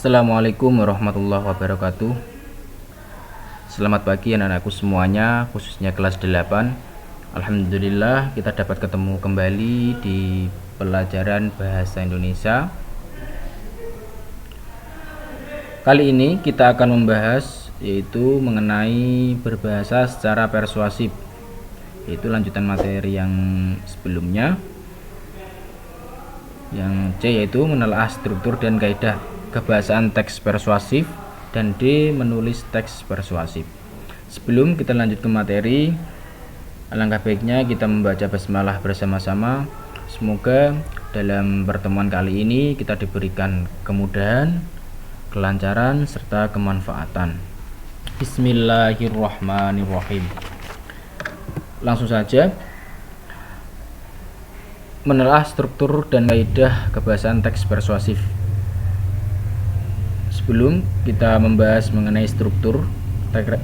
Assalamualaikum warahmatullahi wabarakatuh. Selamat pagi anak-anakku semuanya, khususnya kelas 8. Alhamdulillah kita dapat ketemu kembali di pelajaran bahasa Indonesia. Kali ini kita akan membahas yaitu mengenai berbahasa secara persuasif, yaitu lanjutan materi yang sebelumnya. Yang C yaitu menelaah struktur dan kaidah kebahasaan teks persuasif, dan D menulis teks persuasif. Sebelum kita lanjut ke materi, alangkah baiknya kita membaca basmalah bersama-sama. Semoga dalam pertemuan kali ini kita diberikan kemudahan, kelancaran, serta kemanfaatan. Bismillahirrahmanirrahim. Langsung saja. Menelaah struktur dan kaidah kebahasaan teks persuasif. Sebelum kita membahas mengenai struktur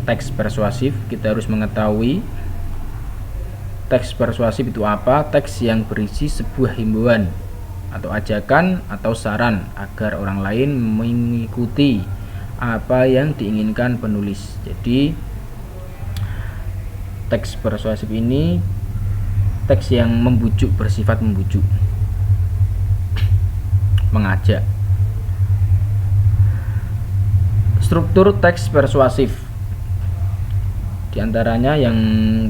teks persuasif, kita harus mengetahui teks persuasif itu apa. Teks yang berisi sebuah himbauan atau ajakan atau saran agar orang lain mengikuti apa yang diinginkan penulis. Jadi teks persuasif ini teks yang membujuk, bersifat membujuk, mengajak. Struktur teks persuasif di antaranya yang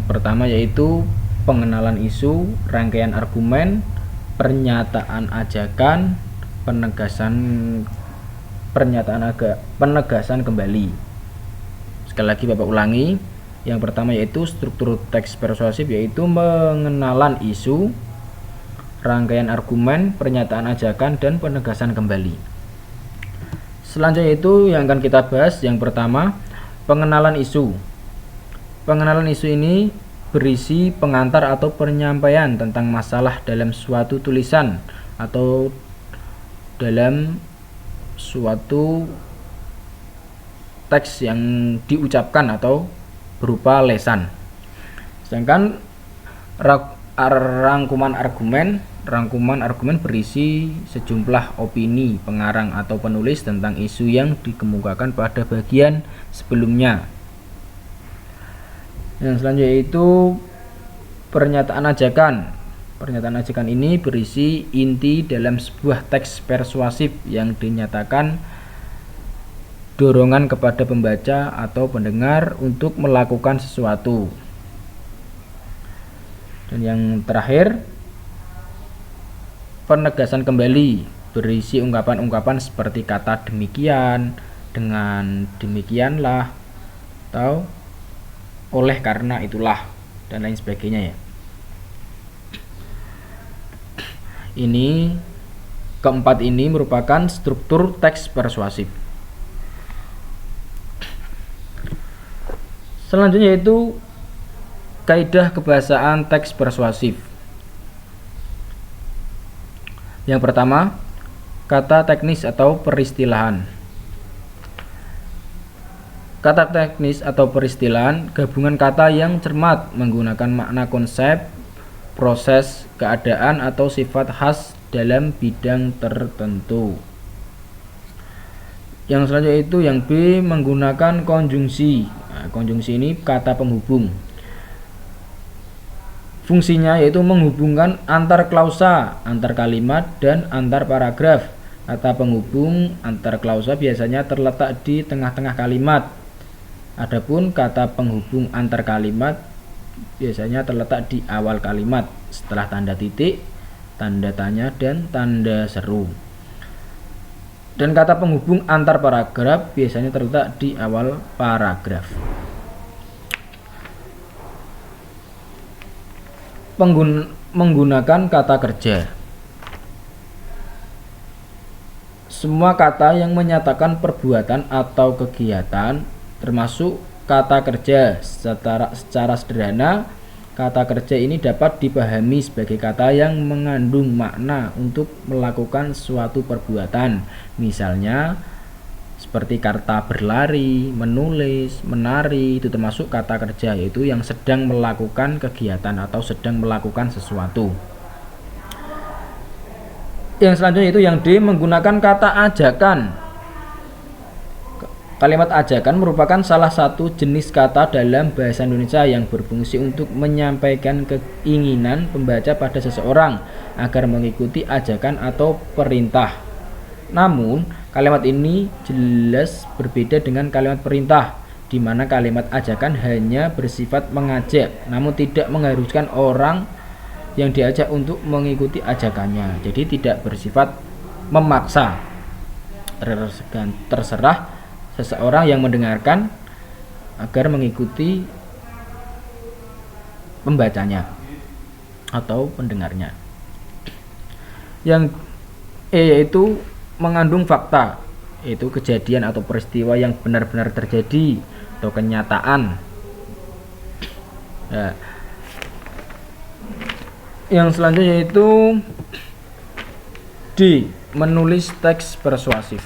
pertama yaitu pengenalan isu, rangkaian argumen, pernyataan ajakan, penegasan kembali. Sekali lagi Bapak ulangi. Yang pertama yaitu struktur teks persuasif yaitu pengenalan isu, rangkaian argumen, pernyataan ajakan, dan penegasan kembali. Selanjutnya itu yang akan kita bahas. Yang pertama, pengenalan isu. Pengenalan isu ini berisi pengantar atau penyampaian tentang masalah dalam suatu tulisan atau dalam suatu teks yang diucapkan atau berupa lesan. Sedangkan rangkuman argumen berisi sejumlah opini pengarang atau penulis tentang isu yang dikemukakan pada bagian sebelumnya. Yang selanjutnya yaitu pernyataan ajakan. Pernyataan ajakan ini berisi inti dalam sebuah teks persuasif yang dinyatakan dorongan kepada pembaca atau pendengar untuk melakukan sesuatu. Dan yang terakhir, penegasan kembali berisi ungkapan-ungkapan seperti kata demikian, dengan demikianlah, atau oleh karena itulah, dan lain sebagainya ya. Keempat ini merupakan struktur teks persuasif. Selanjutnya yaitu kaidah kebahasaan teks persuasif. Yang pertama, kata teknis atau peristilahan. Kata teknis atau peristilahan gabungan kata yang cermat menggunakan makna konsep, proses, keadaan, atau sifat khas dalam bidang tertentu. Yang selanjutnya itu yang B, menggunakan konjungsi. Konjungsi ini kata penghubung. Fungsinya yaitu menghubungkan antar klausa, antar kalimat, dan antar paragraf. Kata penghubung antar klausa biasanya terletak di tengah-tengah kalimat. Adapun kata penghubung antar kalimat biasanya terletak di awal kalimat setelah tanda titik, tanda tanya, dan tanda seru. Dan kata penghubung antar paragraf biasanya terletak di awal paragraf. Menggunakan kata kerja. Semua kata yang menyatakan perbuatan atau kegiatan termasuk kata kerja. Secara sederhana, kata kerja ini dapat dipahami sebagai kata yang mengandung makna untuk melakukan suatu perbuatan. Misalnya seperti kata berlari, menulis, menari, itu termasuk kata kerja, yaitu yang sedang melakukan kegiatan atau sedang melakukan sesuatu. Yang selanjutnya itu yang D, menggunakan kata ajakan. Kalimat ajakan merupakan salah satu jenis kata dalam bahasa Indonesia yang berfungsi untuk menyampaikan keinginan pembaca pada seseorang agar mengikuti ajakan atau perintah. Namun, kalimat ini jelas berbeda dengan kalimat perintah, di mana kalimat ajakan hanya bersifat mengajak, namun tidak mengharuskan orang yang diajak untuk mengikuti ajakannya. Jadi tidak bersifat memaksa. Terserah seseorang yang mendengarkan agar mengikuti pembacanya atau pendengarnya. Yang yaitu mengandung fakta, yaitu kejadian atau peristiwa yang benar-benar terjadi atau kenyataan. Nah, yang selanjutnya yaitu D. Menulis teks persuasif.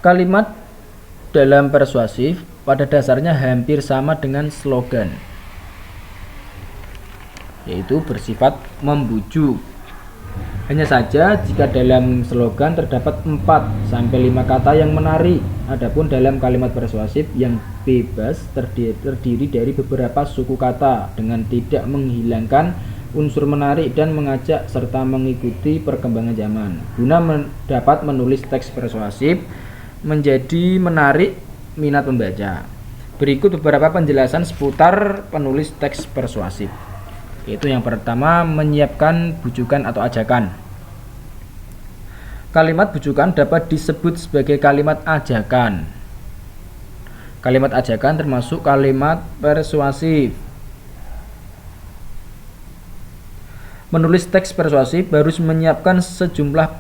Kalimat dalam persuasif pada dasarnya hampir sama dengan slogan, yaitu bersifat membujuk. Hanya saja jika dalam slogan terdapat 4-5 kata yang menarik, adapun dalam kalimat persuasif yang bebas terdiri dari beberapa suku kata dengan tidak menghilangkan unsur menarik dan mengajak serta mengikuti perkembangan zaman. Guna dapat menulis teks persuasif menjadi menarik minat pembaca. Berikut beberapa penjelasan seputar penulis teks persuasif. Yaitu yang pertama, menyiapkan bujukan atau ajakan. Kalimat bujukan dapat disebut sebagai kalimat ajakan. Kalimat ajakan termasuk kalimat persuasif. Menulis teks persuasif harus menyiapkan sejumlah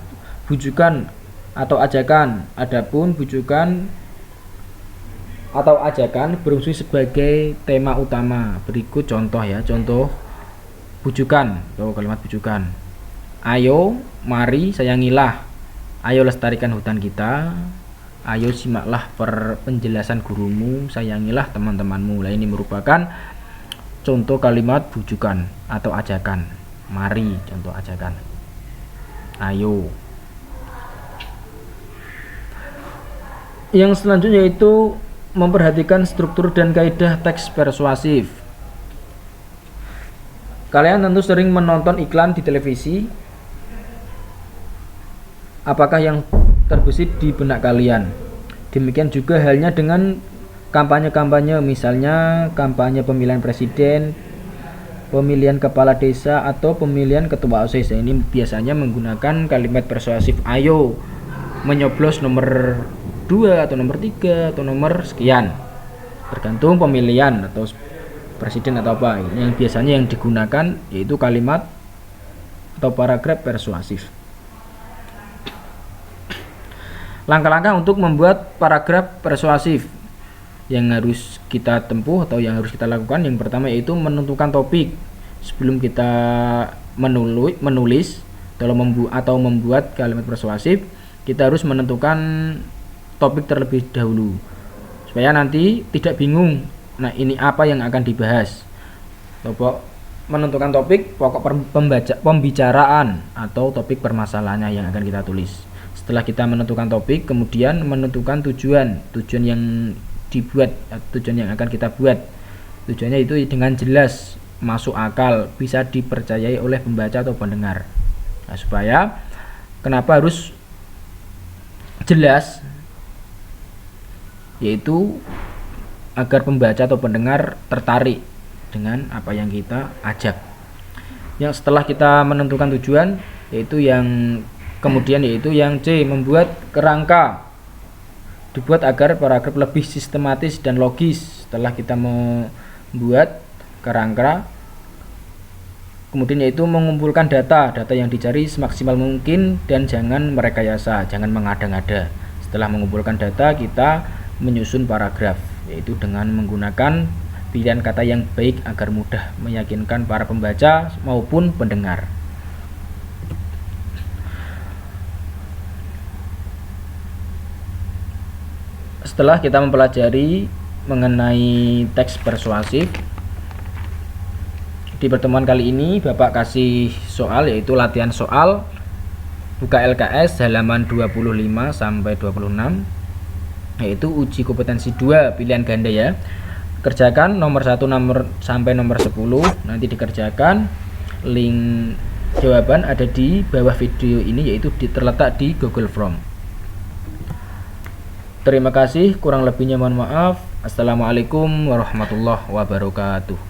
bujukan atau ajakan. Adapun bujukan atau ajakan berfungsi sebagai tema utama. Berikut contoh ya, contoh bujukan atau kalimat bujukan. Ayo, mari, sayangilah. Ayo lestarikan hutan kita. Ayo simaklah penjelasan gurumu, sayangilah teman-temanmu. Nah, ini merupakan contoh kalimat bujukan atau ajakan. Mari, contoh ajakan. Ayo. Yang selanjutnya yaitu memperhatikan struktur dan kaidah teks persuasif. Kalian tentu sering menonton iklan di televisi. Apakah yang terbesit di benak kalian? Demikian juga halnya dengan kampanye-kampanye, misalnya kampanye pemilihan presiden, pemilihan kepala desa, atau pemilihan ketua OSIS. Ini biasanya menggunakan kalimat persuasif. Ayo menyoblos nomor 2 atau nomor 3 atau nomor sekian, tergantung pemilihan atau presiden atau apa. Yang biasanya yang digunakan yaitu kalimat atau paragraf persuasif. Langkah-langkah untuk membuat paragraf persuasif yang harus kita tempuh atau yang harus kita lakukan, yang pertama yaitu menentukan topik. Sebelum kita menulis atau membuat kalimat persuasif, kita harus menentukan topik terlebih dahulu supaya nanti tidak bingung. Nah, ini apa yang akan dibahas. Menentukan topik pokok pembicaraan atau topik permasalahannya yang akan kita tulis. Setelah kita menentukan topik, kemudian menentukan tujuan yang dibuat, tujuan yang akan kita buat. Tujuannya itu dengan jelas, masuk akal, bisa dipercayai oleh pembaca atau pendengar. Nah, supaya kenapa harus jelas, yaitu agar pembaca atau pendengar tertarik dengan apa yang kita ajak. Yang setelah kita menentukan tujuan, yaitu yang C, membuat kerangka. Dibuat agar paragraf lebih sistematis dan logis. Setelah kita membuat kerangka, kemudian yaitu mengumpulkan data yang dicari semaksimal mungkin dan jangan merekayasa, jangan mengada-ngada. Setelah mengumpulkan data, kita menyusun paragraf, yaitu dengan menggunakan pilihan kata yang baik agar mudah meyakinkan para pembaca maupun pendengar. Setelah kita mempelajari mengenai teks persuasif, di pertemuan kali ini Bapak kasih soal, yaitu latihan soal buka LKS halaman 25 sampai 26, yaitu uji kompetensi 2 pilihan ganda ya. Kerjakan nomor 1 sampai nomor 10, nanti dikerjakan. Link jawaban ada di bawah video ini, yaitu terletak di Google Form. Terima kasih, kurang lebihnya mohon maaf. Assalamualaikum warahmatullahi wabarakatuh.